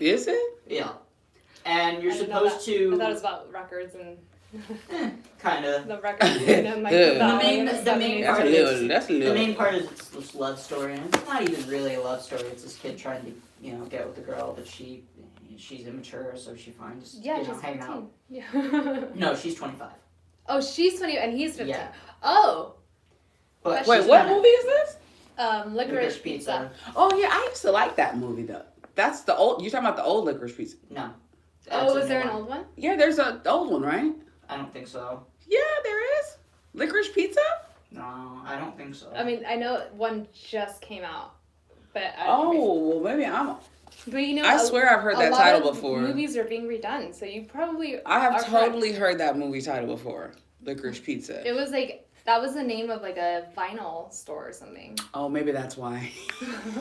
Is it? Yeah. And you're I didn't know supposed that. to... I thought it was about records and kind of. the records and like the main part part is That's a little. the main part is it's this love story, and it's not even really a love story. It's this kid trying to, get with the girl, but she's immature, so she finds she's hanging 15. out. Yeah. No, she's 25. Oh, she's 20 and he's 15. Yeah. Oh. But Wait, what movie is this? Licorice Pizza. Oh yeah, I used to like that movie though. That's the old. You're talking about the old Licorice Pizza? No. Oh, is there an old one? Yeah, there's an old one, right? I don't think so. Yeah, there is. Licorice Pizza? No, I don't think so. I mean, I know one just came out, but well, maybe I'm. But I swear I've heard that title before. Movies are being redone, so you probably. I have totally heard that movie title before. Licorice Pizza. It was like that was the name of like a vinyl store or something. Oh, maybe that's why.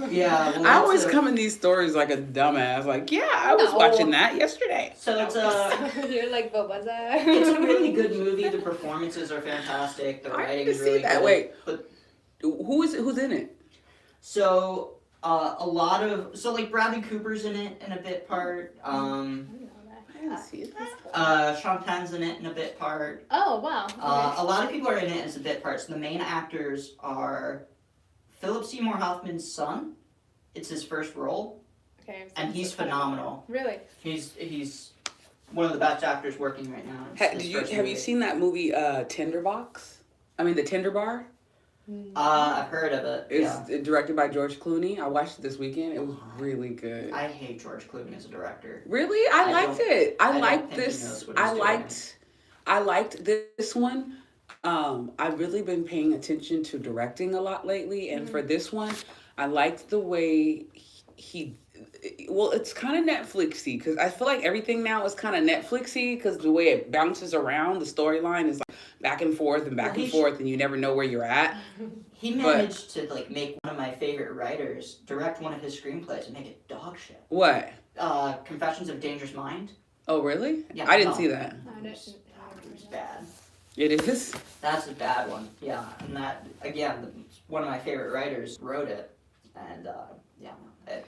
Yeah. Well, I always come in these stories like a dumbass. Like, yeah, I was watching that yesterday. So it's You're like, but what's that? It's a really good movie. The performances are fantastic. The writing is really good. Wait, but who's in it? So like Bradley Cooper's in it in a bit part. I didn't see that. Sean Penn's in it in a bit part. Oh wow. Okay. A lot of people are in it as a bit part. So the main actors are Philip Seymour Hoffman's son. It's his first role. Okay. And he's phenomenal. Really? He's one of the best actors working right now. Have you seen that movie Tinderbox? I mean, The Tinder Bar? I've heard of it. It's directed by George Clooney. I watched it this weekend. It was really good. I hate George Clooney as a director. Really? I liked it. I liked this. I liked this one. I've really been paying attention to directing a lot lately, and for this one, I liked the way well, it's kind of Netflixy because I feel like everything now is kind of Netflixy because the way it bounces around, the storyline is like back and forth and back and forth, and you never know where you're at. He managed to like make one of my favorite writers direct one of his screenplays and make it dog shit. What? Confessions of a Dangerous Mind. Oh, really? Yeah. I didn't see that. It's bad. It is? That's a bad one. Yeah, and that again, one of my favorite writers wrote it, and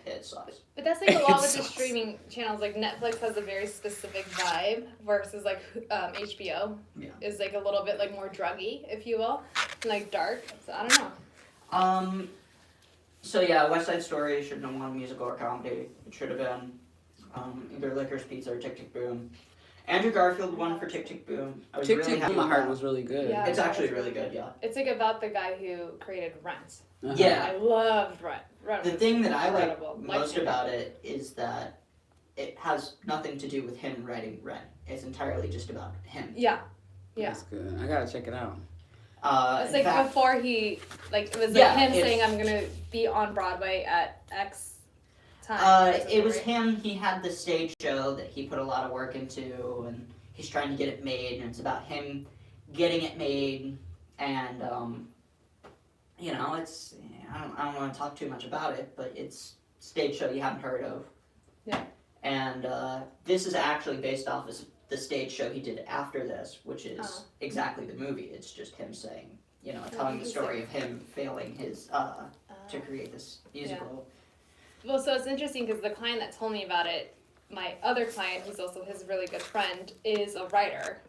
it sucks. But that's like a lot with the streaming channels. Like Netflix has a very specific vibe versus like HBO is like a little bit like more druggy, if you will, and, like dark. So I don't know. So yeah, West Side Story shouldn't have won musical or comedy. It should have been either Licorice Pizza or Tick Tick Boom. Andrew Garfield won for Tick Tick Boom. I was Tick really Tick happy Boom, I with heard that. was really good. Yeah, It's actually really good, yeah. It's like about the guy who created Rent. Yeah. I loved Rent. The thing that I like Incredible. most about it is that it has nothing to do with him writing Rent. It's entirely just about him. Yeah. That's good. I gotta check it out. It's like before he, like, it was like him saying, I'm gonna be on Broadway at X time. It was him. He had the stage show that he put a lot of work into, and he's trying to get it made, and it's about him getting it made, and, it's, I don't want to talk too much about it, but it's a stage show you haven't heard of. Yeah. And this is actually based off of the stage show he did after this, which is exactly the movie. It's just him saying, telling the story of him failing his, to create this musical. Yeah. Well, so it's interesting because the client that told me about it, my other client, who's also his really good friend, is a writer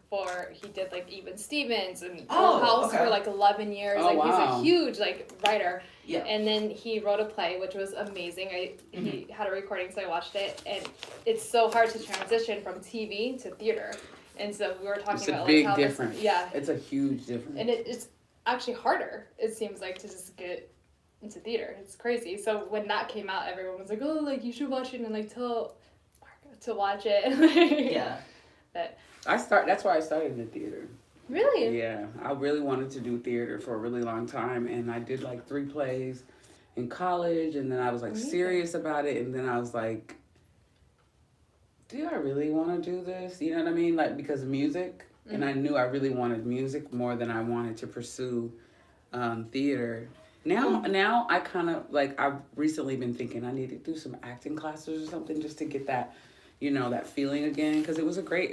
he did like Even Stevens and Full House for like 11 years. He's a huge like writer. Yeah. And then he wrote a play, which was amazing. He had a recording, so I watched it, and it's so hard to transition from TV to theater. And so we were talking about like how it's a big difference. Yeah. It's a huge difference. And it's actually harder, it seems like, to just get into theater. It's crazy. So when that came out, everyone was like, oh, like, you should watch it, and like tell Marco to watch it. Yeah. But that's why I started in the theater. Really? Yeah. I really wanted to do theater for a really long time, and I did like 3 plays in college, and then I was like serious about it, and then I was like, do I really want to do this? You know what I mean? Like, because of music. And I knew I really wanted music more than I wanted to pursue theater. Now I kind of, like, I've recently been thinking I need to do some acting classes or something just to get that, that feeling again, because it was a great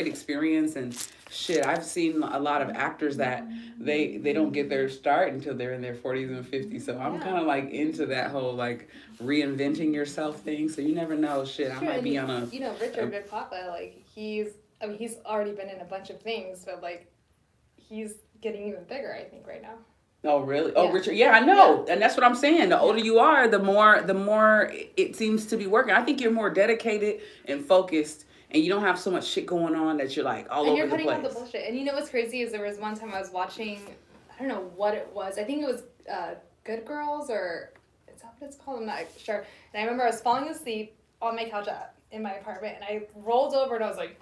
experience. And shit, I've seen a lot of actors that they don't get their start until they're in their 40s and 50s. So I'm kind of like into that whole like reinventing yourself thing. So you never know. Shit, I might be on a Richard Big Papa, like he's already been in a bunch of things, but like he's getting even bigger, I think, right now. Oh really? Oh, Richard. Yeah, I know, and that's what I'm saying. The older you are, the more it seems to be working. I think you're more dedicated and focused, and you don't have so much shit going on that you're like all over the place. And you're cutting out the bullshit. And you know what's crazy is there was one time I was watching, I don't know what it was. I think it was Good Girls, or is that what it's called? I'm not sure. And I remember I was falling asleep on my couch in my apartment, and I rolled over and I was like,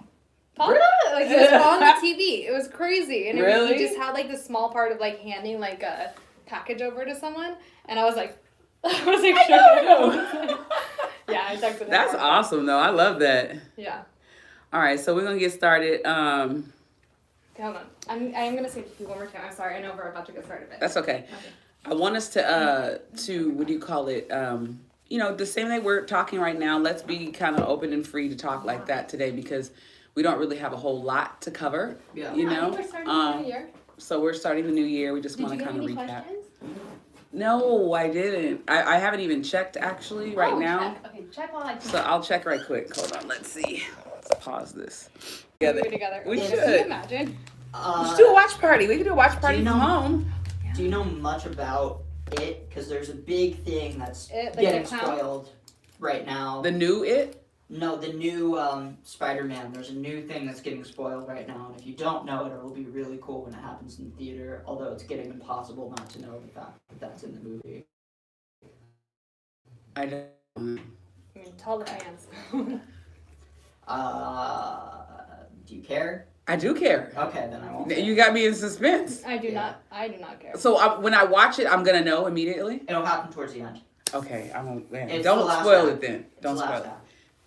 Papa? Like, it was on the TV. It was crazy. And really? He just had, like, this small part of, like, handing, like, a package over to someone. And I was like, sure. Yeah, I texted him. That's awesome, though. I love that. Yeah. All right, so we're going to get started. Okay, hold on. I'm going to say to you one more time. I'm sorry. I know we're about to get started. But... That's okay. I want us to what do you call it? The same way we're talking right now, let's be kind of open and free to talk like that today, because we don't really have a whole lot to cover. Yeah. I think we're starting the new year. So we're starting the new year. We just want to kind of recap. Questions? No, I didn't. I haven't even checked actually right now. Check. Okay, check while I So I'll check right quick. Hold on. Let's see. Let's pause this. Together. We should. Can you imagine? We should do a watch party. We could do a watch party from home. Do you know much about it? Because there's a big thing that's like getting spoiled right now. The new It? No, the new Spider-Man. There's a new thing that's getting spoiled right now, and if you don't know it, it'll be really cool when it happens in the theater, although it's getting impossible not to know the fact that that's in the movie. I don't. I mean, tell the fans. Do you care? I do care. Okay, then I won't. You got me in suspense. I do not care. So when I watch it, I'm gonna know immediately. It'll happen towards the end. Okay, I won't. It's Don't the last spoil act. it then. It's Don't the spoil last it. act.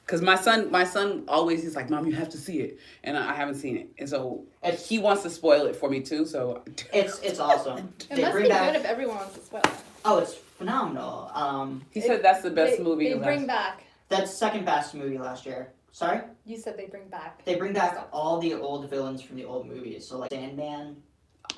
Because my son always, he's like, Mom, you have to see it, and I haven't seen it, and so he wants to spoil it for me too. So it's awesome. It must be good if everyone wants to spoil it. Oh, it's phenomenal. He said that's the best movie. They bring back. That's second best movie last year. Sorry? You said they bring back. They bring back all the old villains from the old movies. So like Sandman.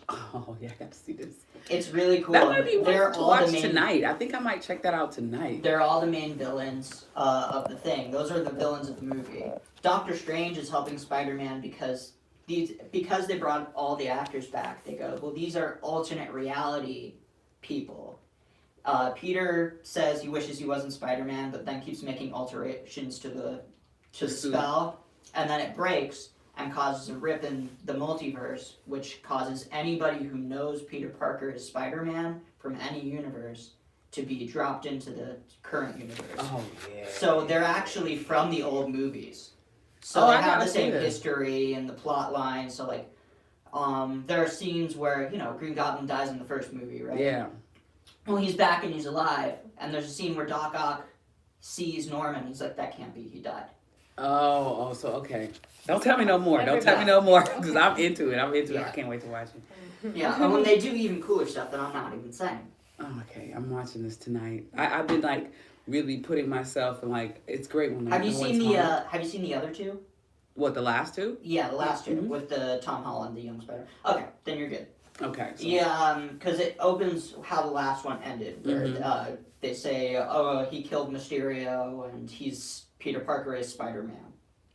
Oh yeah, I got to see this. It's really cool. That might be They're to all watch the main, tonight. I think I might check that out tonight. They're all the main villains of the thing. Those are the villains of the movie. Doctor Strange is helping Spider-Man because they brought all the actors back. They go, well, these are alternate reality people. Peter says he wishes he wasn't Spider-Man, but then keeps making alterations to the spell, and then it breaks and causes a rip in the multiverse, which causes anybody who knows Peter Parker is Spider-Man from any universe to be dropped into the current universe. Oh yeah. So they're actually from the old movies. So they have the same history and the plot line. So like, there are scenes where Green Goblin dies in the first movie, right? Yeah. Well, he's back and he's alive, and there's a scene where Doc Ock sees Norman. He's like, that can't be. He died. Oh, so okay. Don't tell me no more. Don't tell me no more, because I'm into it. I can't wait to watch it. Yeah, and when they do even cooler stuff that I'm not even saying. Oh, okay. I'm watching this tonight. I've been like really putting myself in like it's great when Have you seen the other two? What, the last two? Yeah, the last two with the Tom Holland, the young Spider. Okay, then you're good. Okay. So. Yeah, because it opens how the last one ended, where they say, oh, he killed Mysterio and Peter Parker is Spider-Man.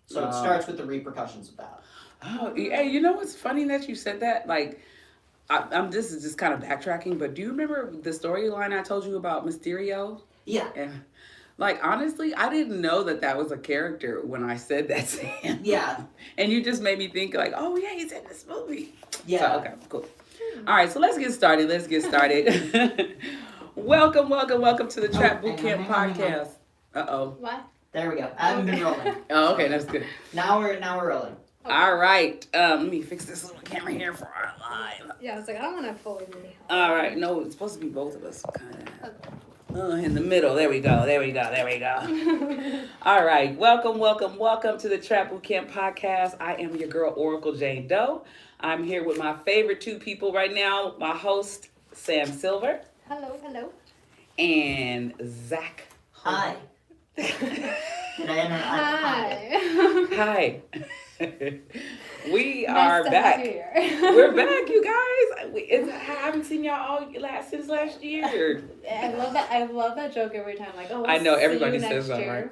So it starts with the repercussions of that. Oh, hey, you know what's funny that you said that? Like, this is just kind of backtracking, but do you remember the storyline I told you about Mysterio? Yeah. And, like, honestly, I didn't know that was a character when I said that to him. Yeah. And you just made me think, like, oh, yeah, he's in this movie. Yeah. So, okay, cool. All right, so let's get started. Welcome to the Trap Bootcamp podcast. Uh-oh. What? There we go. I haven't been rolling. Oh, okay, that's good. Now we're rolling. Okay. All right. Let me fix this little camera here for our live. Yeah, it's like I don't want to fully do it. All right. No, it's supposed to be both of us. Kind of. In the middle. There we go. All right. Welcome to the Trap Bootcamp podcast. I am your girl, Oracle Jane Doe. I'm here with my favorite two people right now. My host, Sam Silver. Hello. And Zach. Hi. Did I enter? Hi. Hi. We Nice are to back. have you here. We're back, you guys. I haven't seen y'all since last year. I love that joke every time. Like, oh, I know, see everybody you says next that, year. right?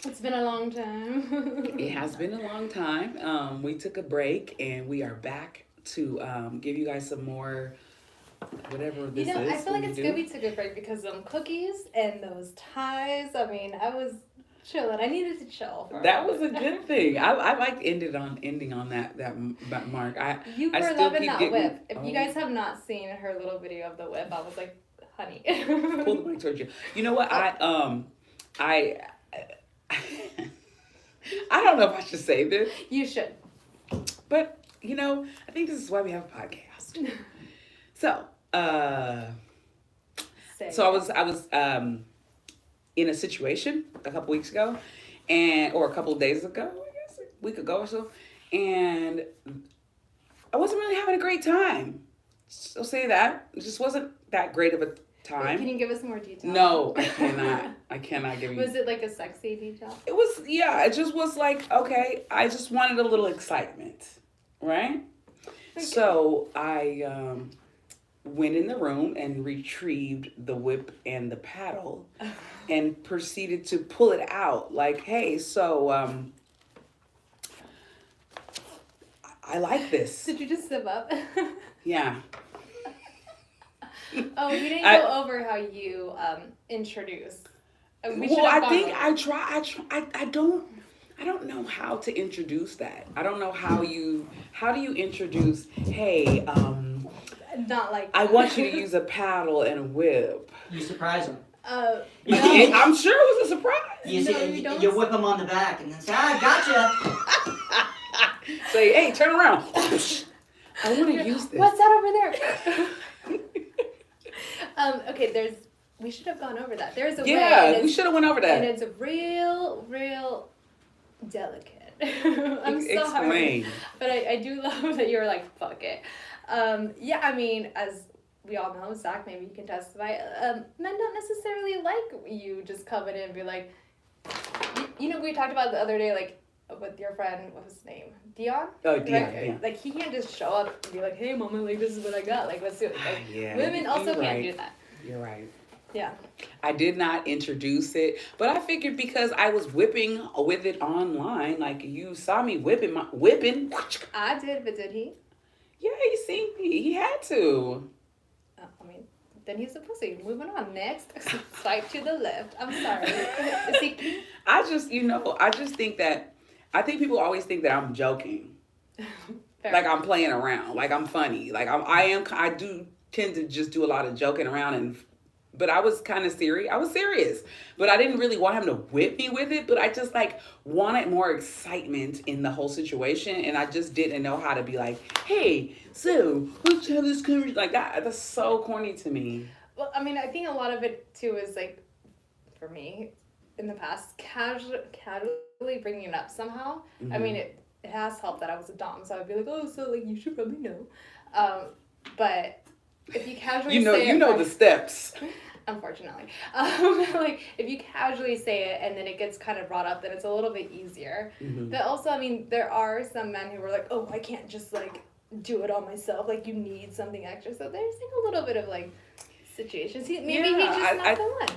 It's been a long time. It has been a long time. We took a break and we are back to give you guys some more whatever this is. I feel like we it's do. good we took a break because cookies and those ties. I mean, I was chilling. I needed to chill. That was a good thing. I like ending on that mark. You I were still loving keep that getting- whip. If you Oh. guys have not seen her little video of the whip, I was like, honey. Pull the mic towards you. You know what? I don't know if I should say this, You should. but I think this is why we have a podcast. So, Say so it. I was in a situation a couple weeks ago, or a couple of days ago, I guess, a week ago or so, and I wasn't really having a great time. So say that it just wasn't that great of a time. Can you give us more detail? No, I cannot. I cannot give you. Was it like a sexy detail? It was, yeah. It just was like, okay. I just wanted a little excitement, right? Okay. So I went in the room and retrieved the whip and the paddle, and proceeded to pull it out. Like, hey, so I like this. Did you just sip up? Yeah. Oh, we didn't go over how you introduce. We should Well, have I gone think over. I don't know how to introduce that. I don't know how do you introduce, hey, Not like I that. want you to use a paddle and a whip. You surprise him. No. I'm sure it was a surprise. You don't. You whip him on the back and then say, gotcha. Say, hey, turn around. I want to use this. What's that over there? Okay, we should have gone over that. There's a way. Yeah, we should have went over And that. it's real delicate. I'm sorry. Explain. But I do love that you were like, fuck it. Yeah, I mean, as we all know, Zach, maybe you can testify, men don't necessarily like you just coming in and be like, we talked about the other day, like, with your friend, what was his name? Dion? Oh, Dion, Like, yeah. like, he can't just show up and be like, hey, mama, like, this is what I got. Like, let's do it. Like, Yeah, women also you're can't right. do that. You're right. Yeah. I did not introduce it, but I figured because I was whipping with it online, like you saw me whipping. I did, but did he? Yeah, you see, he had to. I mean, then he's a pussy. Moving on. Next, swipe to the left. I'm sorry. Is he cute? I think people always think that I'm joking. Fair. Like I'm playing around, like I'm funny, like I do tend to just do a lot of joking around, but I was kind of serious. I was serious, but I didn't really want him to whip me with it. But I just like wanted more excitement in the whole situation, and I just didn't know how to be like, hey, so let's have this conversation like that. That's so corny to me. Well, I mean, I think a lot of it too is like, for me, in the past, casually bringing it up somehow. Mm-hmm. I mean, it has helped that I was a dom, so I'd be like, oh, so like you should probably know. But if you casually say it, the steps. unfortunately, like if you casually say it and then it gets kind of brought up, then it's a little bit easier. Mm-hmm. But also, I mean, there are some men who are like, oh, I can't just like do it all myself. Like you need something extra. So there's like a little bit of like situations. Maybe he's just not the one.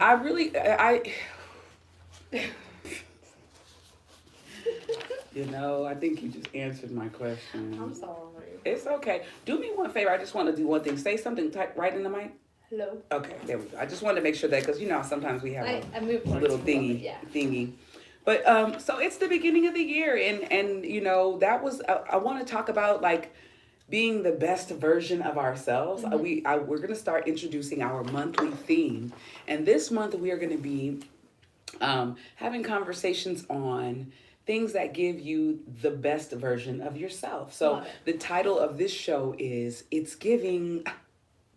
I think you just answered my question. I'm sorry. It's okay. Do me one favor. I just want to do one thing. Say something right in the mic. Hello. Okay, there we go. I just wanted to make sure that, because sometimes we have I moved a little thingy. But so it's the beginning of the year, and that was I want to talk about like being the best version of ourselves. Mm-hmm. We're gonna start introducing our monthly theme, and this month we are gonna be having conversations on things that give you the best version of yourself. So the title of this show is "It's Giving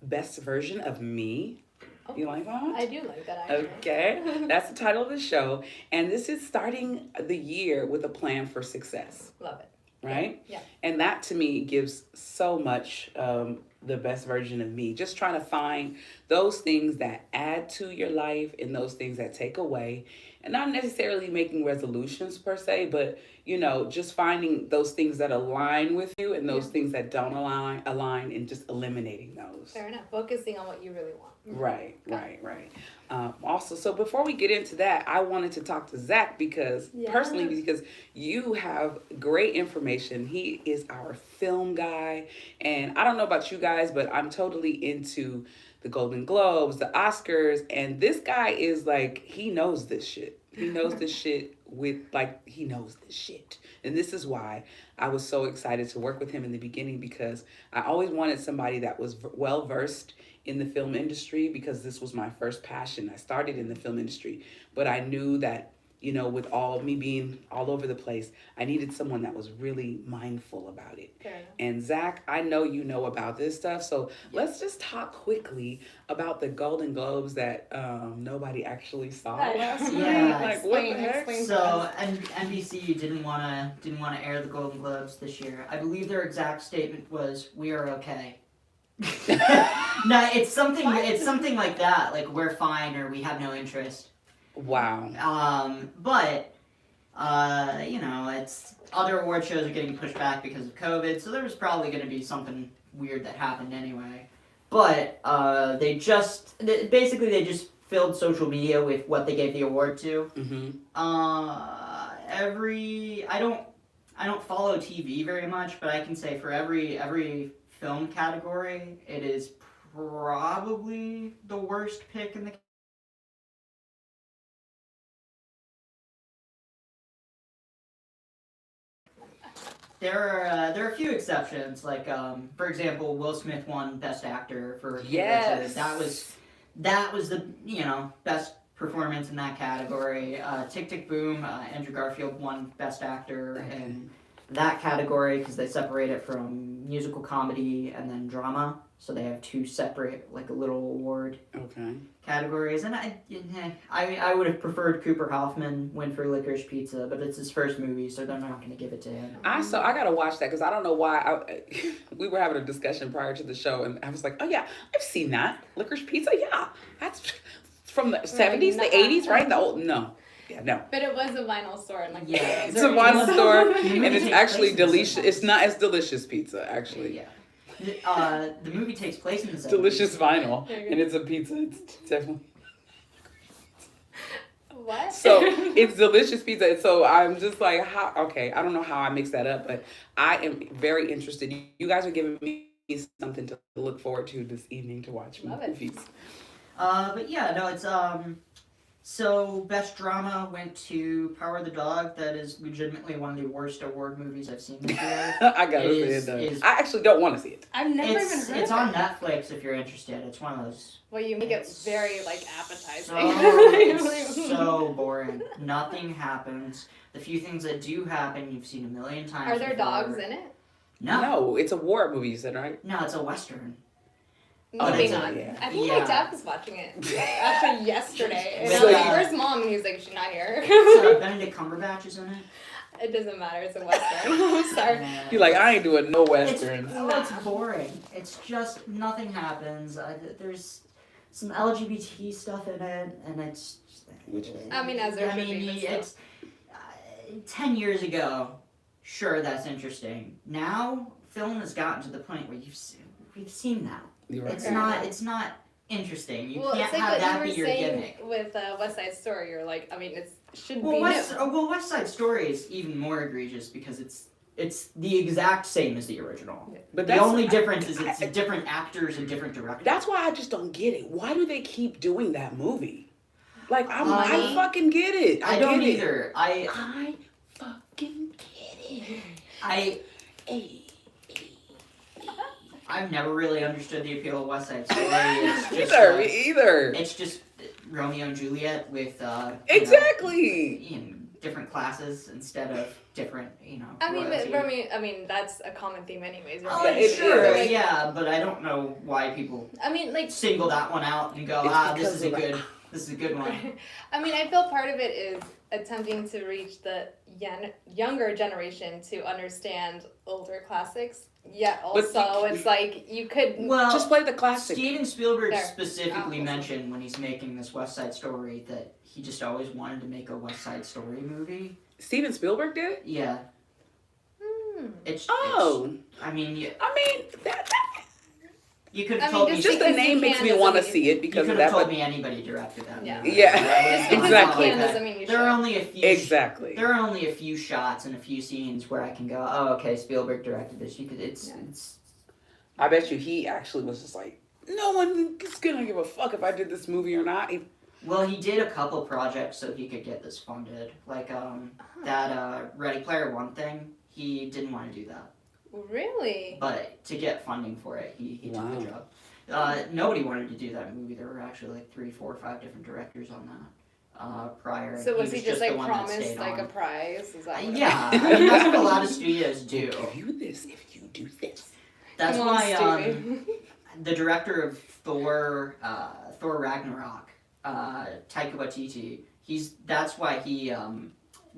Best Version of Me." Oh, you like that? I do like that actually. Okay, that's the title of the show, and this is starting the year with a plan for success. Love it. Right? Yeah. And that to me gives so much the best version of me. Just trying to find those things that add to your life and those things that take away, and not necessarily making resolutions per se, but just finding those things that align with you and those things that don't align, and just eliminating those. Fair enough. Focusing on what you really want. Right. Also, so before we get into that, I wanted to talk to Zach because you have great information. He is our film guy, and I don't know about you guys, but I'm totally into the Golden Globes, the Oscars, and this guy is like, he knows this shit. He knows this shit he knows this shit. And this is why I was so excited to work with him in the beginning, because I always wanted somebody that was well versed in the film industry, because this was my first passion. I started in the film industry, but I knew that, with all me being all over the place, I needed someone that was really mindful about it. And Zach, I know you know about this stuff, so let's just talk quickly about the Golden Globes that nobody actually saw last night. Like, what the heck? So NBC didn't want to air the Golden Globes this year. I believe their exact statement was, "We are okay." No, it's something like that. Like, we're fine, or we have no interest. Wow. But it's other award shows are getting pushed back because of COVID, so there was probably going to be something weird that happened anyway. But they just filled social media with what they gave the award to. I don't follow TV very much, but I can say for every film category, it is probably the worst pick in the. There are a few exceptions, like for example, Will Smith won Best Actor for Yes. That was the best performance in that category. Tick Tick Boom, Andrew Garfield won Best Actor in that category because they separate it from musical comedy and then drama, so they have two separate little award categories. And I would have preferred Cooper Hoffman win for Licorice Pizza, but it's his first movie, so they're not going to give it to him. I gotta watch that because I don't know why. We were having a discussion prior to the show, and I was like, "Oh yeah, I've seen that Licorice Pizza. Yeah, that's from the 70s, the 80s, right? The old no." Yeah, no. But it was a vinyl store, and it's a vinyl store, and it's actually delicious. It's not as delicious pizza, actually. Yeah. The movie takes place in the 70s. Delicious vinyl, and it's a pizza. It's definitely. What? So it's delicious pizza. So I'm just like, how? Okay, I don't know how I mix that up, but I am very interested. You guys are giving me something to look forward to this evening to watch movies. But yeah, no, it's So, Best Drama went to Power of the Dog. That is legitimately one of the worst award movies I've seen this year. I gotta say it. I actually don't want to see it. I've never even heard of it. It's on Netflix if you're interested. It's one of those. Well, you make it very, appetizing. It's so boring. Nothing happens. The few things that do happen, you've seen a million times Are there before. dogs in it? No, it's a war movie, you said, right? No, it's a Western. Moving on. Yeah. I think my dad was watching it actually yesterday. And So, I was like, "Where's Mom?" And he was like, "She's not here." So Benedict Cumberbatch is in it. It doesn't matter. It's a Western. I'm sorry. You're like, I ain't doing no Westerns. It's boring. It's just nothing happens. There's some LGBT stuff in it, and it's. I mean, as there should be. It's 10 years ago. Sure, that's interesting. Now, film has gotten to the point where we've seen that. Right. It's not interesting. You can't it's like have that what be you your were saying gimmick. With West Side Story, you're like, I mean, it should be West Side Story is even more egregious because it's the exact same as the original. But the only difference is it's different actors and different directors. That's why I just don't get it. Why do they keep doing that movie? Like, I fucking get it. I don't either. I fucking get it. I've never really understood the appeal of West Side Story. It's just, either. It's just Romeo and Juliet with exactly different classes instead of different I mean, but Romeo. I mean, that's a common theme, anyways. Sure, yeah, but I don't know why people. I mean, single that one out and go, this is a good. This is a good one. I mean, I feel part of it is attempting to reach the younger generation to understand older classics. Yet also, it's like you could just play the classic. Steven Spielberg There. specifically mentioned when he's making this West Side Story that he just always wanted to make a West Side Story movie. Steven Spielberg did? Yeah. It's I mean, that you could have told me. just the name makes me want to see it because you of could have that. told me anybody directed that movie. Yeah. Exactly. There are only a few. Exactly. There are only a few shots and a few scenes where I can go, oh, okay, Spielberg directed this. You could. It's. I bet you he actually was just like, no one is gonna give a fuck if I did this movie or not. Well, he did a couple projects so he could get this funded, like that Ready Player One thing. He didn't want to do that. Really? But to get funding for it, he took the job. Nobody wanted to do that movie. There were actually like 3, 4, 5 different directors on that prior. So was he just like the one promised like a prize? Is that yeah, I mean that's what a lot of studios do. If you do this, if you do this. That's why the director of Thor Ragnarok, Taika Waititi, that's why he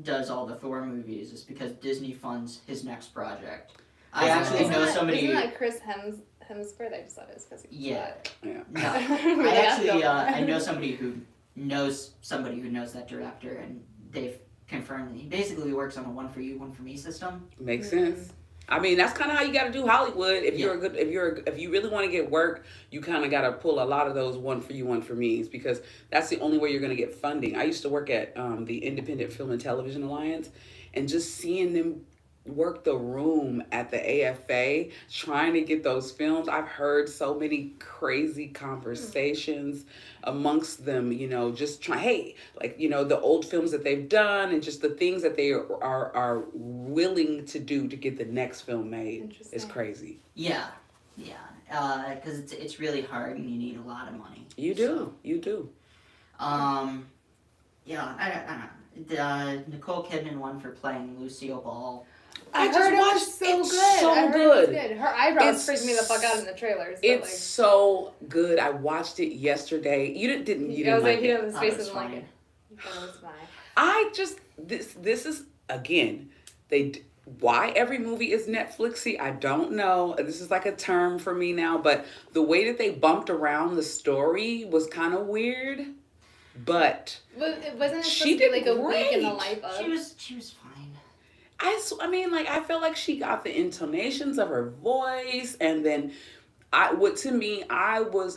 does all the Thor movies, is because Disney funds his next project. I actually know somebody. Isn't that Chris Hemsworth? I just thought it was because he. Yeah. Yeah. No, I actually I know somebody who knows that director, and they've confirmed that he basically works on a one for you, one for me system. Makes sense. I mean, that's kind of how you got to do Hollywood. If you really want to get work, you kind of got to pull a lot of those one for you, one for me's, because that's the only way you're going to get funding. I used to work at the Independent Film and Television Alliance, and just seeing them work the room at the AFA trying to get those films. I've heard so many crazy conversations amongst them, just trying, the old films that they've done and just the things that they are willing to do to get the next film made is crazy. Yeah, because it's really hard and you need a lot of money. You do. Yeah, I don't know. Nicole Kidman won for playing Lucille Ball. I heard it was so good. So good. Her eyebrows freaked me the fuck out in the trailers. It's so good. I watched it yesterday. You didn't like it. His face doesn't like it. I just this is again why every movie is Netflixy, I don't know. This is like a term for me now, but the way that they bumped around the story was kind of weird. But wasn't it supposed to be like a week in the life of? She was fine. I mean, I felt like she got the intonations of her voice, and then I was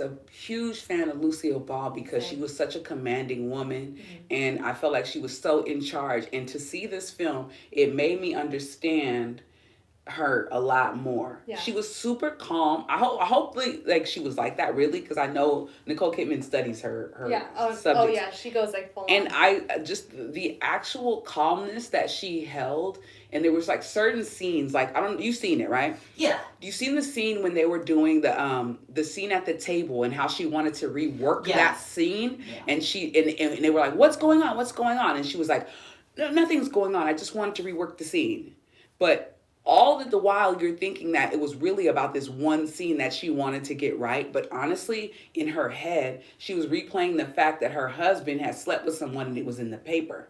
a huge fan of Lucille Ball because she was such a commanding woman, and I felt like she was so in charge. And to see this film, it made me understand her a lot more. Yeah. She was super calm. I hope she was like that really, because I know Nicole Kidman studies her subjects. Oh yeah, she goes like full and on. I just the actual calmness that she held, and there was like certain scenes, like you've seen it, right? Yeah. You seen the scene when they were doing the scene at the table and how she wanted to rework that scene, and and they were like, what's going on, and she was like, no, nothing's going on, I just wanted to rework the scene. But all the while you're thinking that it was really about this one scene that she wanted to get right. But honestly, in her head, she was replaying the fact that her husband had slept with someone and it was in the paper.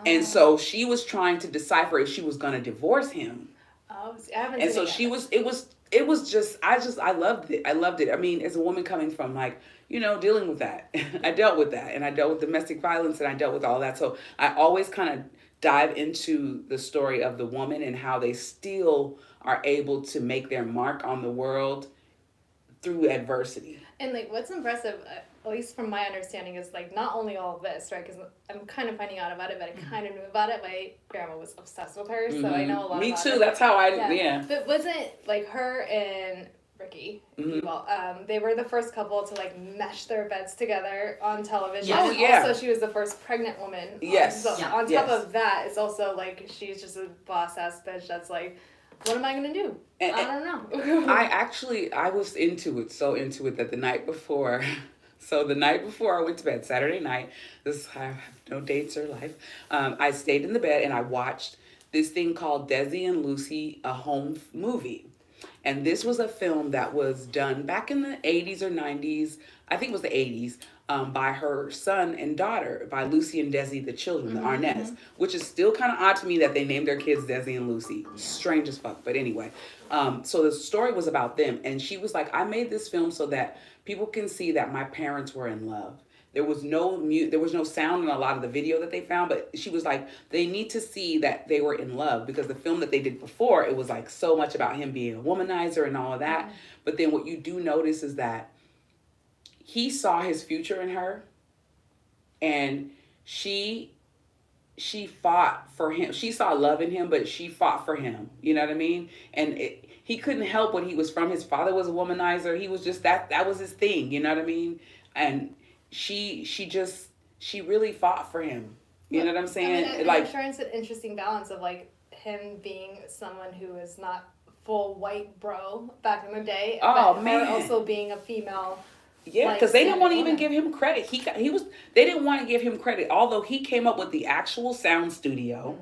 And so she was trying to decipher if she was going to divorce him. Oh, I haven't and seen so it was just, I loved it. I loved it. I mean, as a woman coming from dealing with that, I dealt with that, and I dealt with domestic violence, and I dealt with all that. So I always kind of dive into the story of the woman and how they still are able to make their mark on the world through adversity. And what's impressive, at least from my understanding, is not only all of this, right? Because I'm kind of finding out about it, but I kind of knew about it. My grandma was obsessed with her, so I know a lot about it. Me too. That's how I But wasn't her and Ricky, they were the first couple to mesh their beds together on television. Oh, yeah. Also, she was the first pregnant woman. Yes. So on top of that, it's also she's just a boss ass bitch that's what am I gonna do? I don't know. I was so into it that the night before. So the night before I went to bed, Saturday night, I have no dates or life. I stayed in the bed and I watched this thing called Desi and Lucy, a home movie. And this was a film that was done back in the 80s or 90s. I think it was the 80s. by her son and daughter, by Lucy and Desi, the children, the Arnett's, which is still kind of odd to me that they named their kids Desi and Lucy. Strange as fuck, but anyway. So the story was about them, and she was like, I made this film so that people can see that my parents were in love. There was no there was no sound in a lot of the video that they found, but she was like, they need to see that they were in love, because the film that they did before, it was like so much about him being a womanizer and all of that. But then what you do notice is that he saw his future in her, and she fought for him. She saw love in him, but she fought for him. You know what I mean? And he couldn't help what he was from. His father was a womanizer. He was just that was his thing. You know what I mean? And she really fought for him. You know what I'm saying? I mean, like, I'm sure it's an interesting balance of like him being someone who is not full white bro back in the day, but her also being a female. Yeah, because they didn't want to even give him credit. They didn't want to give him credit, although he came up with the actual sound studio.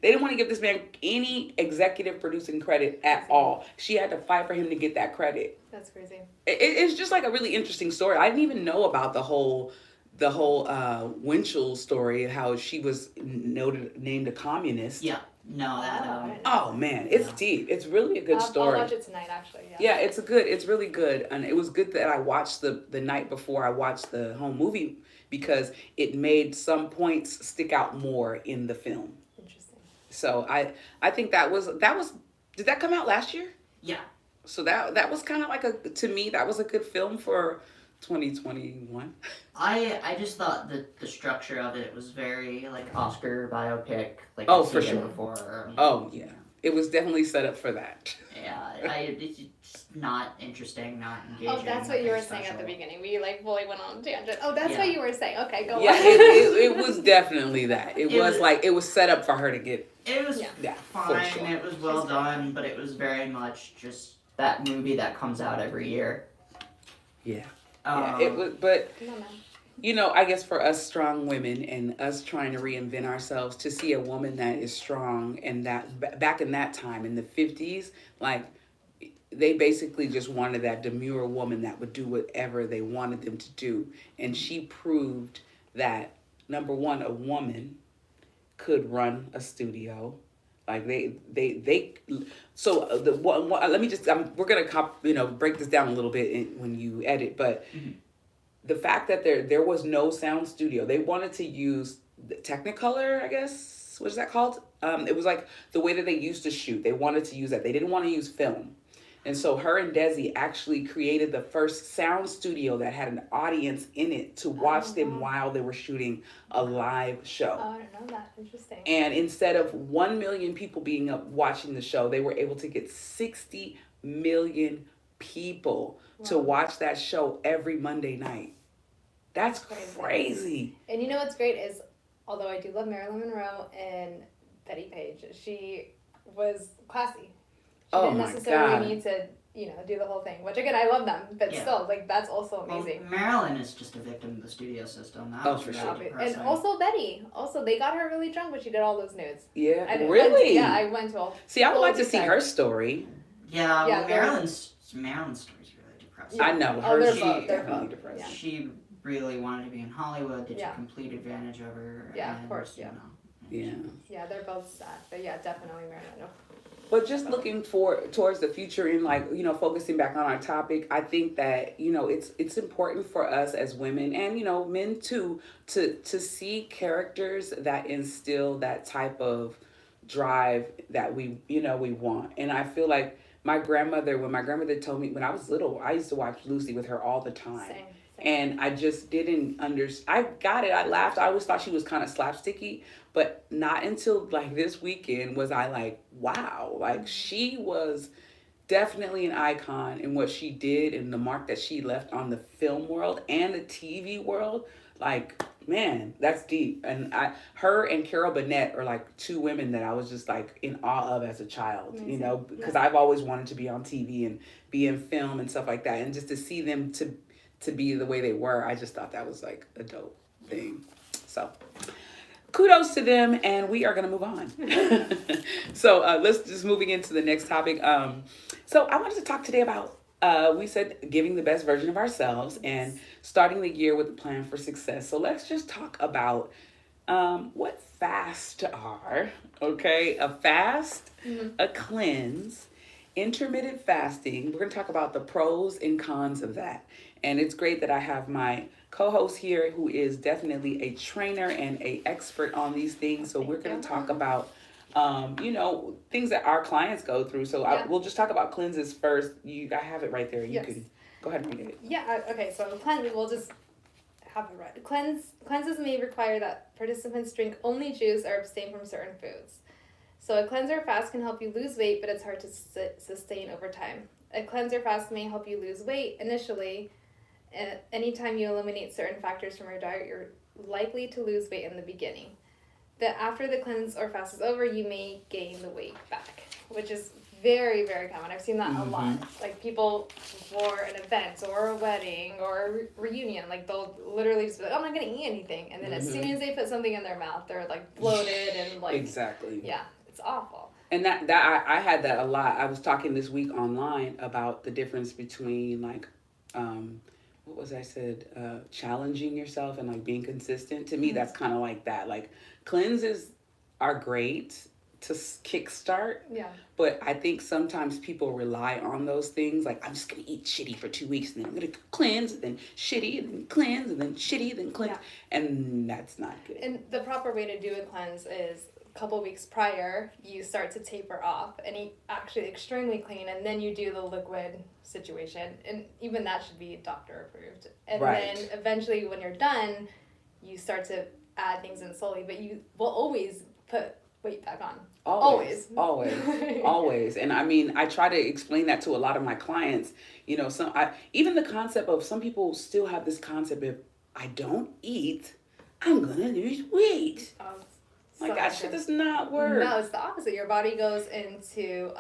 They didn't want to give this man any executive producing credit at all. She had to fight for him to get that credit. That's crazy. It's just like a really interesting story. I didn't even know about the whole Winchell story and how she was named a communist. Yeah. No, that. Oh man, it's deep. It's really a good story. I'll watch it tonight, actually. Yeah, it's really good, and it was good that I watched the night before I watched the home movie, because it made some points stick out more in the film. Interesting. So I think that was did that come out last year? Yeah. So that was kind of like to me that was a good film for 2021. I just thought that the structure of it was very like Oscar biopic. Like For sure. Before. Oh yeah, it was definitely set up for that. Yeah, it's just not interesting, not engaging. Oh, that's what you were saying at the beginning. We like fully went on a tangent. Oh, that's what you were saying. Okay, go on. Yeah, it was definitely that. It was set up for her to get. It was fine. For sure. It was well done, but it was very much just that movie that comes out every year. Yeah. It was, but I guess for us strong women and us trying to reinvent ourselves, to see a woman that is strong, and that back in that time in the 50s, like they basically just wanted that demure woman that would do whatever they wanted them to do, and she proved that, number one, a woman could run a studio. Like so the one let me just we're gonna break this down a little bit when you edit, but the fact that there was no sound studio, they wanted to use the Technicolor, I guess, what is that called? It was like the way that they used to shoot. They wanted to use that. They didn't want to use film. And so her and Desi actually created the first sound studio that had an audience in it to watch them while they were shooting a live show. Oh, I didn't know that. Interesting. And instead of 1 million people being up watching the show, they were able to get 60 million people to watch that show every Monday night. That's crazy. And you know what's great is, although I do love Marilyn Monroe and Betty Page, she was classy. She didn't necessarily need to, do the whole thing. Which again, I love them, but still, like that's also amazing. Well, Marilyn is just a victim of the studio system. For sure. And also Betty. Also, they got her really drunk when she did all those nudes. Yeah, really? I went to all. See, I would like to see her story. Yeah, Marilyn's story is really depressing. I know. They're definitely depressing. Yeah. She really wanted to be in Hollywood. They took complete advantage of her. Yeah, of course. Yeah. Yeah, they're both sad, but definitely Marilyn. But just looking towards the future and focusing back on our topic, I think that it's important for us as women and men too to see characters that instill that type of drive that we want. And I feel like when my grandmother told me when I was little, I used to watch Lucy with her all the time. Same. And I just didn't I got it. I laughed. I always thought she was kind of slapsticky, but not until like this weekend was I like, wow, like she was definitely an icon in what she did and the mark that she left on the film world and the TV world. Like, man, that's deep. And her and Carol Burnett are like two women that I was just like in awe of as a child, Amazing. Because I've always wanted to be on TV and be in film and stuff like that. And just to see them to be the way they were, I just thought that was like a dope thing. So kudos to them, and we are going to move on. So let's just moving into the next topic. So I wanted to talk today about we said giving the best version of ourselves and starting the year with a plan for success. So let's just talk about what fasts are. Okay, a fast, a cleanse, intermittent fasting. We're going to talk about the pros and cons of that. And it's great that I have my co-host here who is definitely a trainer and a expert on these things. So we're going to talk about things that our clients go through. So we'll just talk about cleanses first. I have it right there. You can go ahead and read it. Yeah. Okay. So cleanse. We'll just have it right. Cleanses may require that participants drink only juice or abstain from certain foods. So a cleanse or fast can help you lose weight, but it's hard to sustain over time. A cleanse or fast may help you lose weight initially. Anytime you eliminate certain factors from your diet, you're likely to lose weight in the beginning. But after the cleanse or fast is over, you may gain the weight back, which is very, very common. I've seen that a lot. Like people for an event or a wedding or a reunion, like they'll literally just be like, I'm not going to eat anything. And then as soon as they put something in their mouth, they're like bloated and like... Exactly. Yeah, it's awful. And that I had that a lot. I was talking this week online about the difference between like, what was I said? Challenging yourself and like being consistent. To me, that's kind of like that. Like cleanses are great to kickstart. Yeah. But I think sometimes people rely on those things. Like, I'm just going to eat shitty for 2 weeks and then I'm going to cleanse and then shitty and then cleanse and then shitty and then cleanse. Yeah. And that's not good. And the proper way to do a cleanse is a couple weeks prior, you start to taper off and eat actually extremely clean. And then you do the liquid situation. And even that should be doctor approved. And then eventually when you're done, you start to add things in slowly. But you will always put weight back on. Always. And I mean, I try to explain that to a lot of my clients. Even the concept of some people still have this concept of, I don't eat, I'm going to lose weight. Like, that shit does not work. No, it's the opposite. Your body goes into,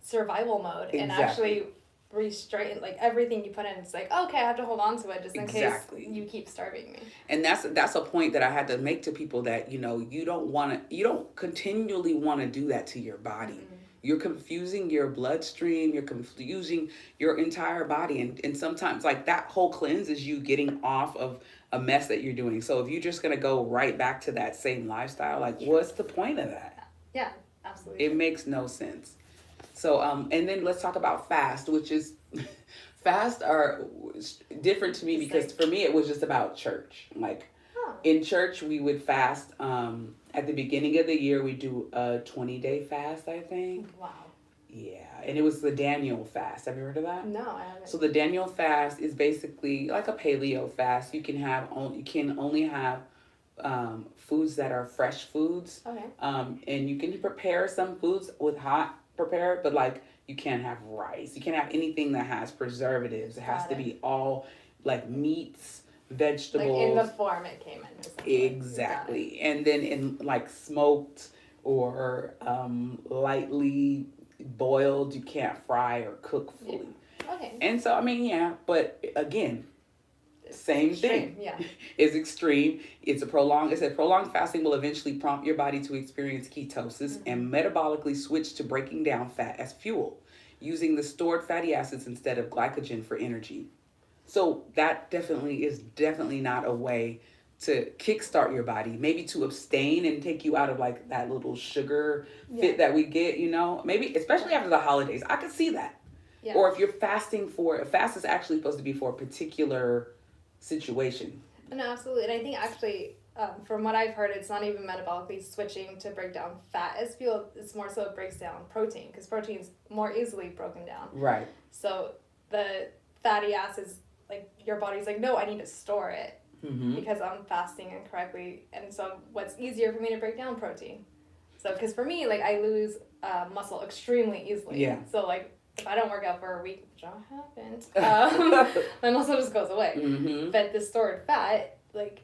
survival mode and actually restrain, like, everything you put in. It's like, okay, I have to hold on to it just in case you keep starving me. And that's a point that I had to make to people that, you don't continually want to do that to your body. You're confusing your bloodstream, you're confusing your entire body. And sometimes, like, that whole cleanse is you getting off of a mess that you're doing. So if you're just going to go right back to that same lifestyle, like, what's the point of that? Yeah, absolutely. It makes no sense. So, and then let's talk about fast, which is, fast are different to me because for me, it was just about church. Like, in church, we would fast, at the beginning of the year, we do a 20-day fast, I think. Wow. Yeah, and it was the Daniel fast. Have you heard of that? No, I haven't. So the Daniel fast is basically like a paleo fast. You can only have foods that are fresh foods. Okay. And you can prepare some foods with hot prepared, but like you can't have rice. You can't have anything that has preservatives. It has to be all like meats, vegetables. Like in the form it came in. Exactly. And then in like smoked or lightly boiled, you can't fry or cook fully. Yeah. Okay. And so, I mean, but again, same thing. Yeah. It's extreme. It said prolonged fasting will eventually prompt your body to experience ketosis and metabolically switch to breaking down fat as fuel, using the stored fatty acids instead of glycogen for energy. So that is definitely not a way to kickstart your body. Maybe to abstain and take you out of like that little sugar fit that we get, maybe especially after the holidays. I could see that. Yeah. Or if you're fasting a fast is actually supposed to be for a particular situation. No, absolutely. And I think actually, from what I've heard, it's not even metabolically switching to break down fat as fuel. It's more so it breaks down protein because protein's more easily broken down. Right. So the fatty acids, like your body's like, no, I need to store it because I'm fasting incorrectly. And so what's easier for me to break down protein? So because for me, like I lose muscle extremely easily. Yeah. So like if I don't work out for a week, which happened, my muscle just goes away. But the stored fat, like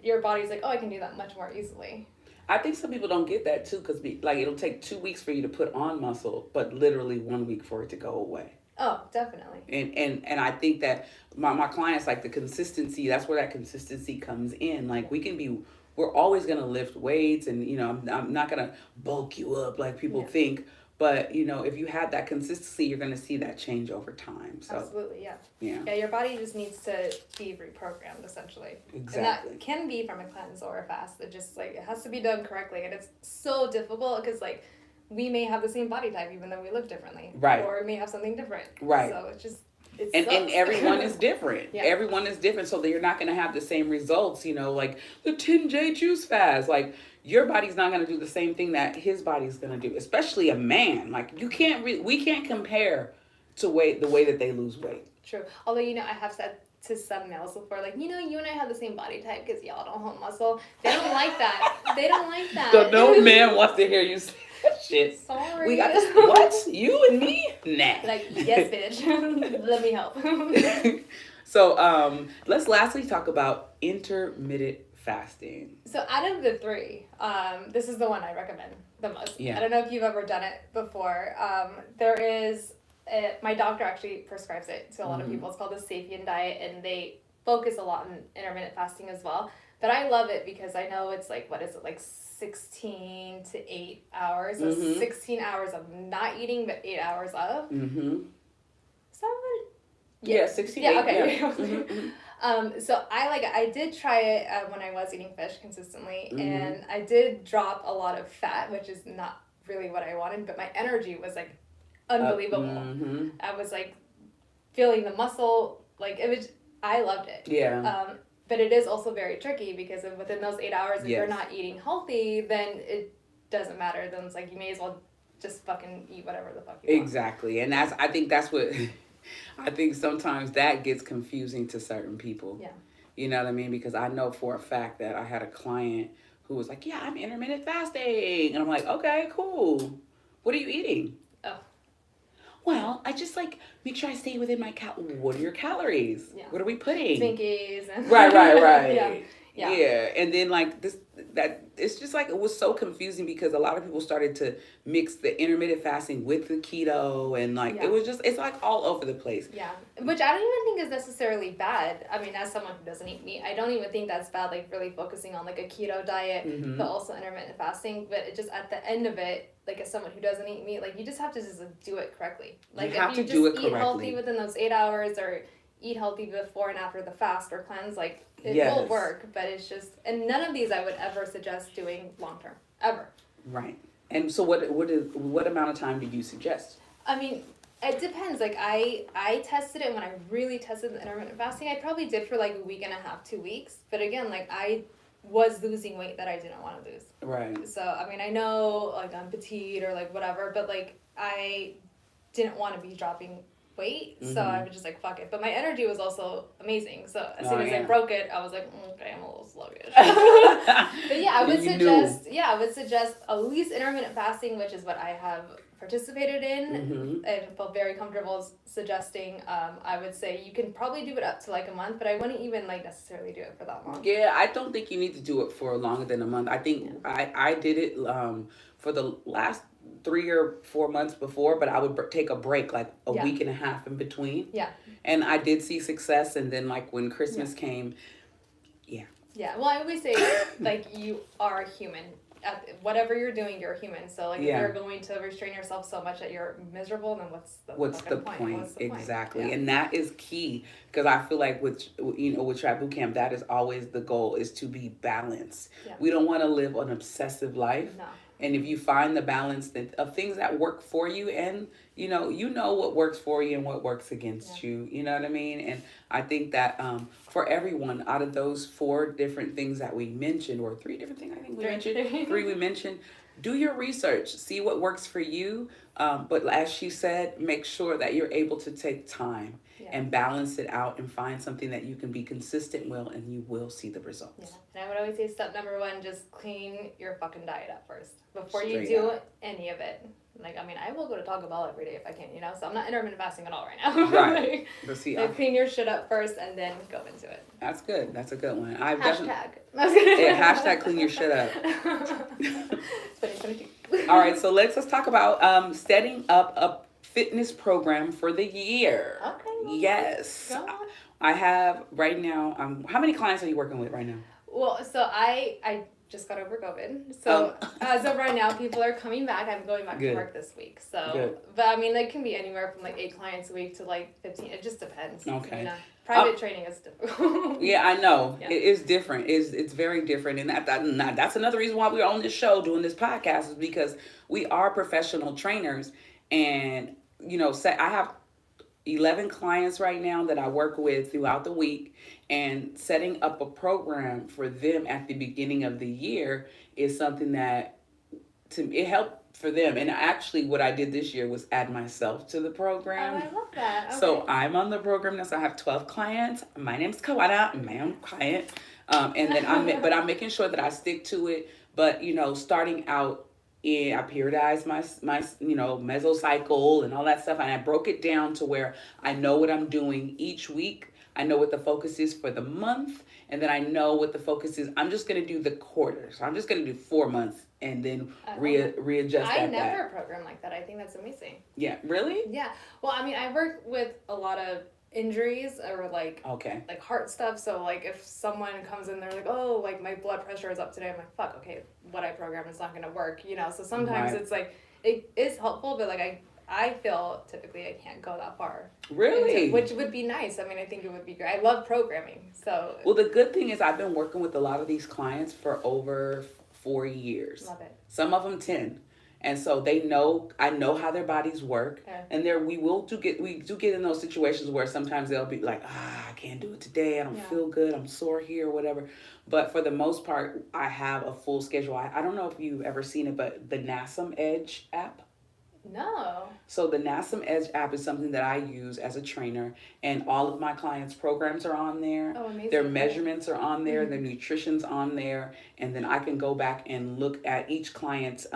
your body's like, oh, I can do that much more easily. I think some people don't get that too because like it'll take 2 weeks for you to put on muscle, but literally 1 week for it to go away. Oh, definitely. And I think that my clients, like the consistency, that's where that consistency comes in. Like we're always going to lift weights and, I'm not going to bulk you up like people think. But, if you have that consistency, you're going to see that change over time. So, Absolutely, yeah. Yeah. Yeah, your body just needs to be reprogrammed, essentially. Exactly. And that can be from a cleanse or a fast. It just, it has to be done correctly. And it's so difficult because, we may have the same body type even though we look differently. Right. Or we may have something different. Right. So it's just, it and sucks. everyone is different. Yeah. Everyone is different, so that you're not going to have the same results, like the 10-day juice fast. Like, your body's not going to do the same thing that his body's going to do, especially a man. Like, we can't compare to the way that they lose weight. True. Although, I have said to some males before, you and I have the same body type because y'all don't hold muscle. They don't like that. They don't like that. So no man wants to hear you say that shit. Sorry. We got this. What? You and me? Nah. Yes, bitch. Let me help. So, let's lastly talk about intermittent fasting. So out of the three, this is the one I recommend the most. Yeah. I don't know if you've ever done it before. There is, my doctor actually prescribes it to a lot of people. It's called the Sapien diet, and they focus a lot on intermittent fasting as well. But I love it because I know it's 16 to 8 hours. So 16 hours of not eating, but 8 hours of. Mm-hmm. Is that what? Yeah, 16 Yeah, okay. Yeah. Mm-hmm. So I did try it when I was eating fish consistently, and I did drop a lot of fat, which is not really what I wanted, but my energy was unbelievable. I was feeling the muscle, I loved it. Yeah. But it is also very tricky because within those 8 hours, if you're not eating healthy, then it doesn't matter. Then it's you may as well just fucking eat whatever the fuck you want. Exactly. And I think sometimes that gets confusing to certain people. Yeah. You know what I mean? Because I know for a fact that I had a client who was like, yeah, I'm intermittent fasting. And I'm like, okay, cool. What are you eating? Oh. Well, I just make sure I stay within my what are your calories? Yeah. What are we putting? Twinkies. And Right. Yeah. And then it's just it was so confusing because a lot of people started to mix the intermittent fasting with the keto, and it was just, it's all over the place. Yeah, which I don't even think is necessarily bad. I mean, as someone who doesn't eat meat, I don't even think that's bad, really focusing on a keto diet, but also intermittent fasting. But it just, at the end of it, as someone who doesn't eat meat, you just have to just do it correctly. You have to do it correctly. Eat healthy within those 8 hours, or eat healthy before and after the fast or cleanse, it will work, but it's just, and none of these I would ever suggest doing long term, ever. Right. And so what amount of time do you suggest? I mean, it depends. I tested it when I really tested the intermittent fasting. I probably did for a week and a half, 2 weeks. But again, I was losing weight that I didn't want to lose. Right. So, I mean, I know I'm petite or whatever, but I didn't want to be dropping weight, so I was just fuck it. But my energy was also amazing, so as soon as I broke it, I was okay, I'm a little sluggish. But yeah, I would suggest at least intermittent fasting, which is what I have participated in and felt very comfortable suggesting. I would say you can probably do it up to a month, but I wouldn't even necessarily do it for that long. Yeah, I don't think you need to do it for longer than a month. I think I did it for the last 3 or 4 months before, but I would take a break, a week and a half in between. Yeah. And I did see success, and then when Christmas came, Yeah, well, I always say you are human. Whatever you're doing, you're human. So if you're going to restrain yourself so much that you're miserable, then what's the point? What's the exactly point? Yeah. And that is key, because I feel with TrapBootcamp, that is always the goal, is to be balanced. We don't want to live an obsessive life. No. And if you find the balance of things that work for you, and you know what works for you and what works against you, you know what I mean? And I think that for everyone, out of those 4 different things that we mentioned, or 3 different things I think we mentioned, 3 we mentioned, do your research, see what works for you. But as she said, make sure that you're able to take time and balance it out and find something that you can be consistent with, and you will see the results. Yeah. And I would always say step number 1, just clean your fucking diet up first before Straight you do up. Any of it. I will go to Taco Bell every day if I can, so I'm not intermittent fasting at all right now. Right. But see, clean your shit up first and then go into it. That's good. That's a good one. Hashtag clean your shit up. 2022. All right, so let's talk about setting up a fitness program for the year. Okay. Yes. Go on. I have right now, how many clients are you working with right now? Well, so I just got over COVID. So as of right now, people are coming back. I'm going back Good. to work this week. So, Good. but I mean, it can be anywhere from like 8 clients a week to like 15. It just depends. Okay. You know, private training is difficult. Yeah, I know. Yeah. It is different. It's very different. And that's another reason why we're on this show doing this podcast, is because we are professional trainers. And, you know, I have 11 clients right now that I work with throughout the week, and setting up a program for them at the beginning of the year is something that it helped for them. And actually what I did this year was add myself to the program. Oh, I love that. Okay. So I'm on the program now. So I have 12 clients. My name's Kawada. I'm my own client. And then I'm making sure that I stick to it. But, you know, starting out, I periodized my you know, mesocycle and all that stuff, and I broke it down to where I know what I'm doing each week. I know what the focus is for the month, and then I know what the focus is. I'm just gonna do the quarter, so I'm just gonna do 4 months and then readjust. I never program like that. I think that's amazing. Yeah, really? Yeah. Well, I mean, I work with a lot of injuries or like heart stuff. So like if someone comes in, they're like, oh, like my blood pressure is up today. I'm like, fuck, okay, what I program is not gonna work, you know. So sometimes it's like it is helpful, but like I feel typically I can't go that far. Really? Which would be nice. I mean, I think it would be great. I love programming. So well, the good thing is I've been working with a lot of these clients for over 4 years. Love it. Some of them 10. And so I know how their bodies work. Okay. And we do get in those situations where sometimes they'll be like, I can't do it today. I don't feel good. I'm sore here or whatever. But for the most part, I have a full schedule. I don't know if you've ever seen it, but the NASM Edge app. No. So the NASM Edge app is something that I use as a trainer, and all of my clients' programs are on there. Oh, amazing. Their measurements are on there, their nutrition's on there, and then I can go back and look at each client's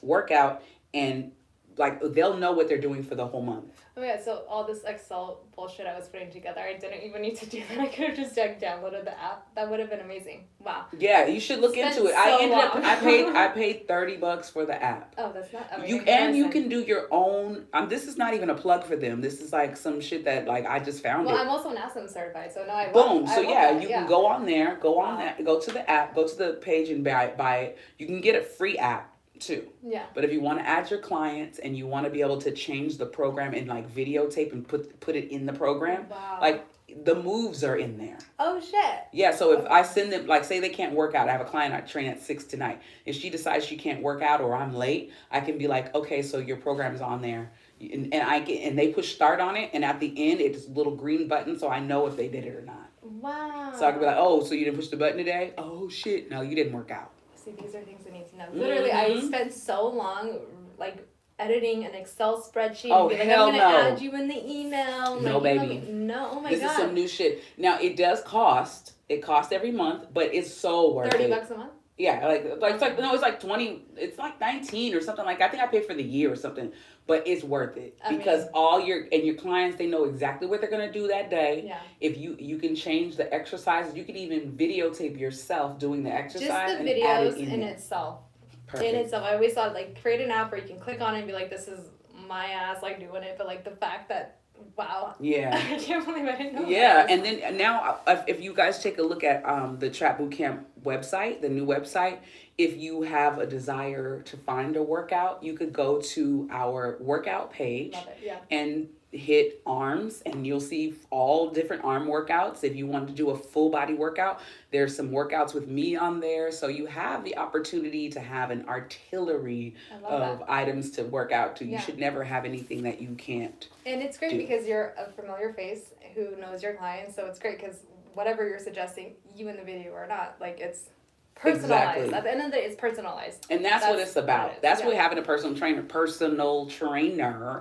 workout, and like they'll know what they're doing for the whole month. Oh yeah, so all this Excel bullshit I was putting together, I didn't even need to do that. I could have just like downloaded the app. That would have been amazing. Wow. Yeah, you should look into it. I paid $30 for the app. Oh, that's not. I mean, you can do your own. This is not even a plug for them. This is like some shit that like I just found. Well, I'm also NASM certified, so now I. Boom. So yeah, you can go on there, on that, go to the app, go to the page and buy it. You can get a free app too. Yeah. But if you want to add your clients and you want to be able to change the program and like videotape and put it in the program, like the moves are in there. Oh shit. Yeah, so if I send them, like say they can't work out, I have a client I train at 6 tonight. If she decides she can't work out or I'm late, I can be like, okay, so your program is on there. And they push start on it, and at the end it's a little green button, so I know if they did it or not. Wow. So I can be like, oh, so you didn't push the button today? Oh shit, no, you didn't work out. See, these are things I need to know. Literally, I spent so long, like, editing an Excel spreadsheet. Oh, and be like, hell I'm going to add you in the email. No, baby. No, oh my God. This is some new shit. Now, it does cost. It costs every month, but it's so worth it. $30 a month? Yeah, it's like 20, it's like 19 or something like that. I think I paid for the year or something, but it's worth it because all your clients, they know exactly what they're going to do that day. Yeah. If you can change the exercises, you can even videotape yourself doing the exercise. Just the and videos add it in itself. Perfect. In itself. I always thought, like, create an app where you can click on it and be like, this is my ass, like, doing it. But, like, the fact that, wow. Yeah. I can't believe I didn't know that. And then now, if you guys take a look at the TrapBootcamp website, the new website, if you have a desire to find a workout, you could go to our workout page. Love it. Yeah. And hit arms, and you'll see all different arm workouts. If you want to do a full body workout, there's some workouts with me on there. So you have the opportunity to have an artillery of items to work out to. You should never have anything that you can't. And it's great because you're a familiar face who knows your clients. So it's great because whatever you're suggesting, you in the video or not, like it's personalized. Exactly. At the end of the day, it's personalized. And that's what it's about. That's what having a personal trainer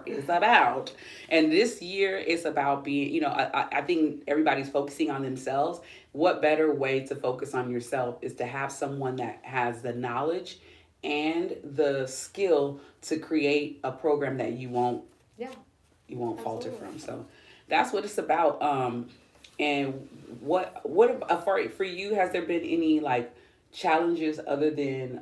is about. And this year it's about being, I think everybody's focusing on themselves. What better way to focus on yourself is to have someone that has the knowledge and the skill to create a program that you won't falter from. So that's what it's about. And what for you, has there been any like challenges other than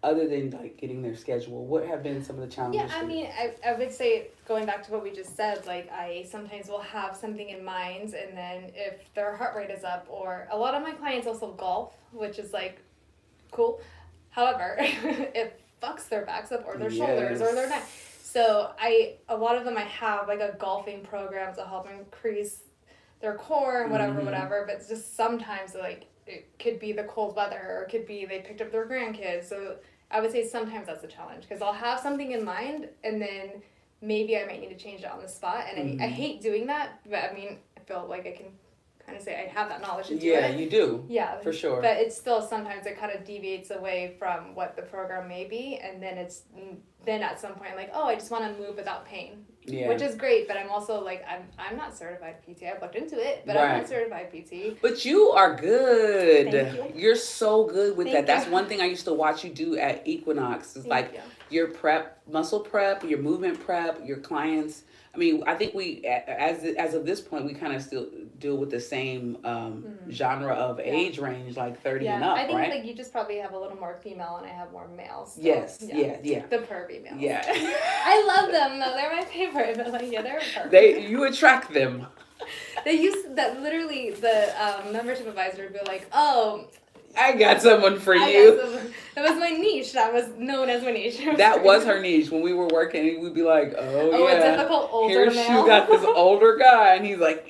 other than like getting their schedule, what have been some of the challenges? Yeah, I mean, I would say, going back to what we just said, like, I sometimes will have something in mind, and then if their heart rate is up, or a lot of my clients also golf, which is like cool. However, it fucks their backs up, or their shoulders, or their neck. So a lot of them, I have like a golfing program to help increase their core and whatever. But just sometimes, like, it could be the cold weather, or it could be they picked up their grandkids. So I would say sometimes that's a challenge, because I'll have something in mind, and then maybe I might need to change it on the spot. And I hate doing that, but I mean, I feel like I can kind of say I have that knowledge to do it. Yeah, you do. Yeah, for sure. But it's still, sometimes it kind of deviates away from what the program may be, and then at some point I'm like, oh, I just want to move without pain. Yeah. Which is great, but I'm also like, I'm not certified PT. I've looked into it, but I'm not certified PT. But you are good. Thank you. You're so good with that. That's you. one thing I used to watch you do at Equinox. It's like your prep, muscle prep, your movement prep, your clients. I mean, I think we, as of this point, we kind of still deal with the same genre of age range, like 30 and up, I think right? like you just probably have a little more female, and I have more males. So, Yes, yeah. The pervy males. Yeah. I love them though. They're my favorite. But like, they're perfect. You attract them. They used that, literally the membership advisor would be like, oh, I got someone for you. That was my niche. That was known as my niche. That was her niche. When we were working, we'd be like, oh yeah. A difficult older Here male. she got this older guy, and he's like,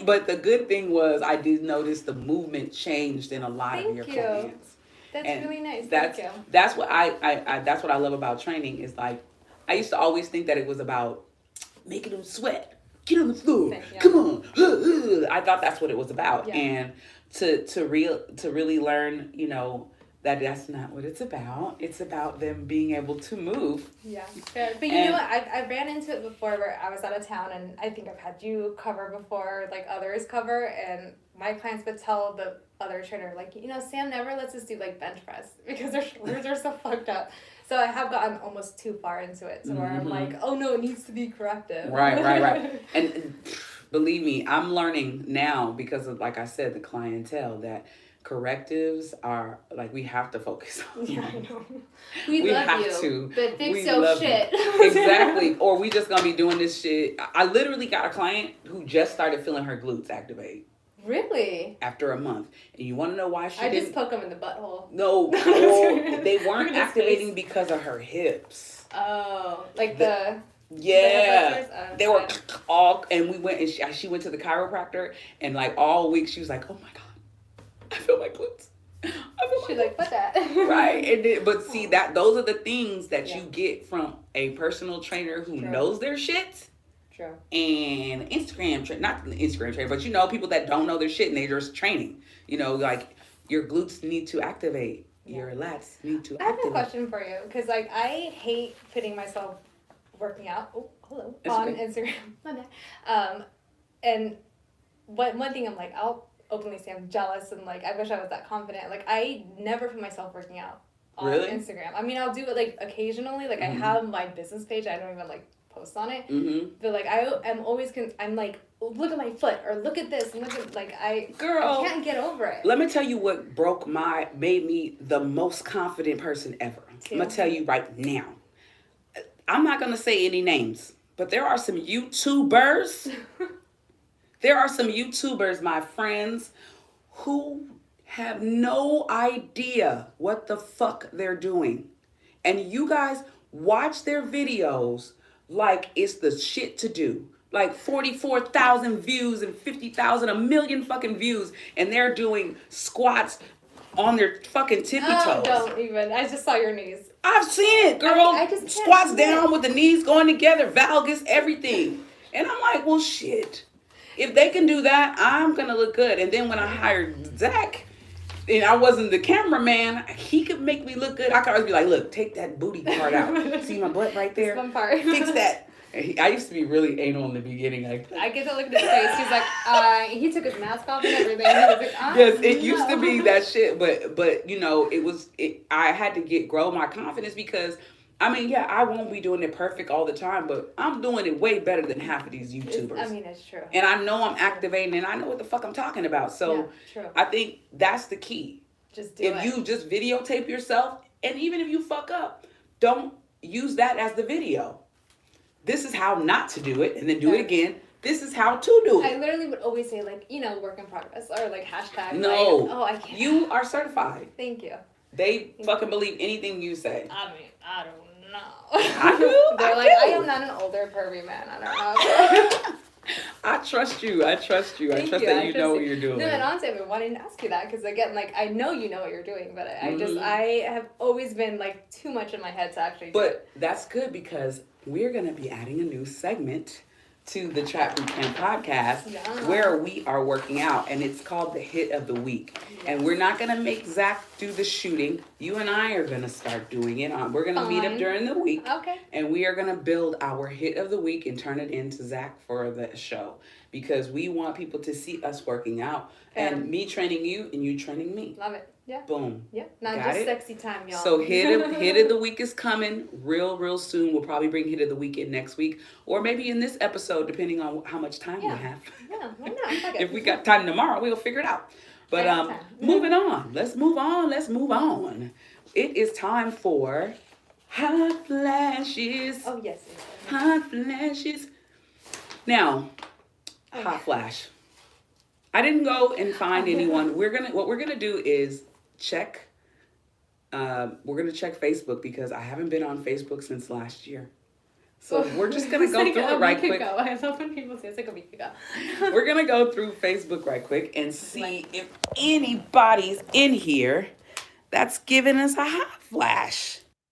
But the good thing was, I did notice the movement changed in a lot of your clients. That's really nice. Thank you. That's what that's what I love about training, is like, I used to always think that it was about making them sweat. Get on the floor. Come on. I thought that's what it was about. Yeah. And to really learn, you know, that's not what it's about. It's about them being able to move. Yeah, fair. But you know what? I ran into it before, where I was out of town, and I think I've had you cover before, like others cover, and my clients would tell the other trainer, like, you know, Sam never lets us do like bench press because their shoulders are so fucked up. So I have gotten almost too far into it, so where I'm like, oh no, it needs to be corrective. Right. And believe me, I'm learning now, because of, like I said, the clientele, that correctives are like, we have to focus on. Yeah, I know. We love have you, to. but fix your shit. Exactly. Or we just gonna be doing this shit. I literally got a client who just started feeling her glutes activate. Really? After a month. And you want to know why she didn't? I just poke them in the butthole. No, well, they weren't activating because of her hips. Oh, like yeah, they were all, and we went, and she went to the chiropractor, and like all week she was like, oh my God, I feel my glutes. She's like, what that? Right. And then, but see, those are the things that you get from a personal trainer who knows their shit. True. And not Instagram trainer, but you know, people that don't know their shit and they're just training. You know, like, your glutes need to activate. Your lats need to activate. I have a question for you, because like, I hate putting myself working out. Oh, hello. On Instagram. My bad. And one thing I'm like, I'll openly say I'm jealous, and like, I wish I was that confident. Like, I never put myself working out on Instagram. I mean, I'll do it like occasionally. Like, I have my business page. I don't even like post on it. But like, I'm always I'm like, look at my foot, or look at this, and look at, like, I can't get over it. Let me tell you what made me the most confident person ever. I'm gonna tell you right now. I'm not gonna say any names, but there are some YouTubers. My friends, who have no idea what the fuck they're doing. And you guys watch their videos like it's the shit to do. Like 44,000 views and 50,000, a million fucking views, and they're doing squats on their fucking tippy toes. Don't even. I just saw your knees. I've seen it, girl. I just squats down with the knees going together, valgus, everything. And I'm like, well, shit. If they can do that, I'm going to look good. And then when I hired Zach, and I wasn't the cameraman, he could make me look good. I could always be like, look, take that booty part out. See my butt right there? This one part. Fix that. I used to be really anal in the beginning. I get to look at his face. He's like, he took his mask off and everything. He was like, yes, it used to be that shit. But you know, I had to grow my confidence, because I mean, yeah, I won't be doing it perfect all the time, but I'm doing it way better than half of these YouTubers. It's true. And I know I'm activating, and I know what the fuck I'm talking about. So true. I think that's the key. Just do it. If you just videotape yourself And even if you fuck up, don't use that as the video. This is how not to do it, and then do it again. This is how to do it. I literally would always say, like, work in progress, or like hashtag. No. Like, oh, I can't. You are certified. Thank you. They fucking believe anything you say. I mean, I don't know. I do. They're like, I am not an older pervy man. I don't know. I trust you. I trust you. I trust that you know what you're doing. No, and honestly, I've been wanting to ask you that because, again, like, I know you know what you're doing, but I have always been, like, too much in my head to actually do it. But that's good because we're going to be adding a new segment to the Trap Bootcamp podcast where we are working out, and it's called the Hit of the Week. Yes. And we're not going to make Zach do the shooting. You and I are going to start doing it. We're going to meet up during the week. Okay. And we are going to build our Hit of the Week and turn it into Zach for the show because we want people to see us working out and me training you and you training me. Love it. Yeah. Boom. Yeah. Not Got just it? sexy time, y'all. So Hit of the Week is coming real soon. We'll probably bring Hit of the Week in next week or maybe in this episode, depending on how much time we have. Yeah, why not? If we got time tomorrow, we'll figure it out. But moving on. Let's move on. It is time for Hot Flashes. Oh, yes. Hot Flashes. Now, Hot Flash. I didn't go and find anyone. What we're gonna do is check. We're gonna check Facebook because I haven't been on Facebook since last year. So we're just gonna go through it right quick. I love when people say it's like a week ago. We're gonna go through Facebook right quick and see if anybody's in here that's giving us a hot flash.